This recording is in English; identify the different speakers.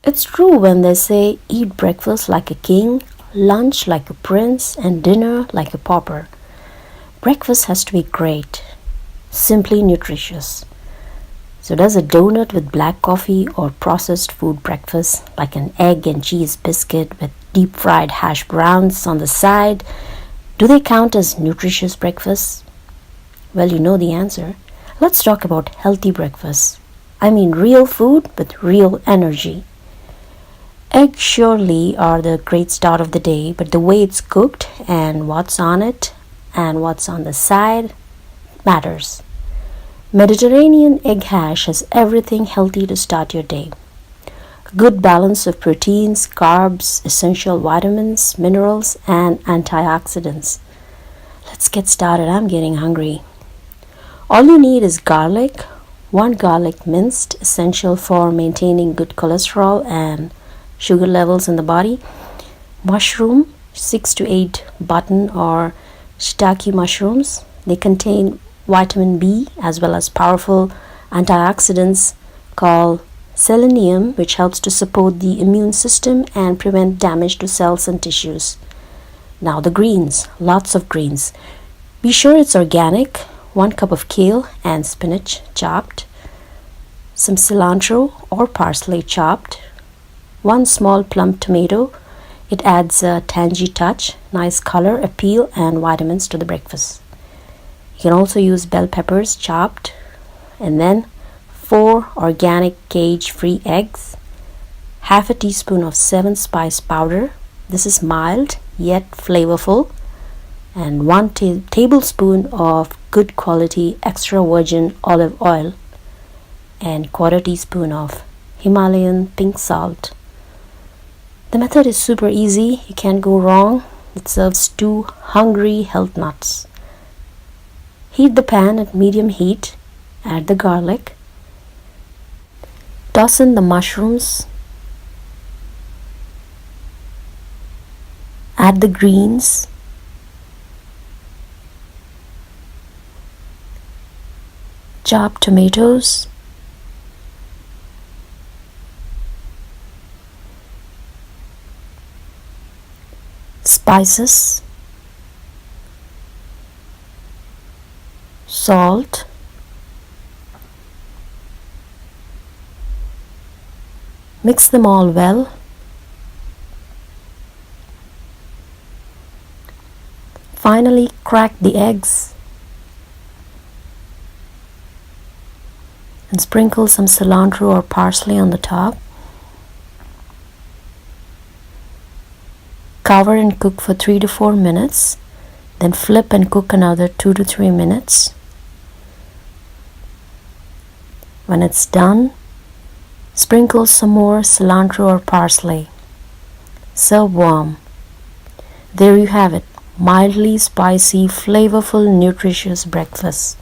Speaker 1: It's true when they say eat breakfast like a king, lunch like a prince, and dinner like a pauper. Breakfast has to be great, simply nutritious. So, does a donut with black coffee or processed food breakfast, like an egg and cheese biscuit with deep fried hash browns on the side, do they count as nutritious breakfast? Well, you know the answer. Let's talk about healthy breakfast. I mean, real food with real energy. Eggs surely are the great start of the day, but the way it's cooked and what's on it and what's on the side matters. Mediterranean egg hash has everything healthy to start your day. A good balance of proteins, carbs, essential vitamins, minerals, and antioxidants. Let's get started. I'm getting hungry. All you need is garlic, one garlic minced, essential for maintaining good cholesterol and sugar levels in the body. Mushroom, 6 to 8 button or shiitake mushrooms. They contain vitamin B as well as powerful antioxidants called selenium, which helps to support the immune system and prevent damage to cells and tissues. Now the greens, lots of greens. Be sure it's organic. 1 cup of kale and spinach chopped. Some cilantro or parsley chopped. 1 small plum tomato. It adds a tangy touch, nice color, appeal, and vitamins to the breakfast. You can also use bell peppers chopped, and then 4 organic cage-free eggs, half a teaspoon of 7-spice powder. This is mild yet flavorful, and 1 tablespoon of good quality extra virgin olive oil, and quarter teaspoon of Himalayan pink salt. The method is super easy. You can't go wrong. It serves 2 hungry health nuts. Heat the pan at medium heat. Add the garlic. Toss in the mushrooms. Add the greens. Chopped tomatoes. Spices, salt, mix them all well. Finally, crack the eggs and sprinkle some cilantro or parsley on the top. Cover and cook for 3 to 4 minutes, then flip and cook another 2 to 3 minutes. When it's done, sprinkle some more cilantro or parsley. Serve warm. There you have it, mildly spicy, flavorful, nutritious breakfast.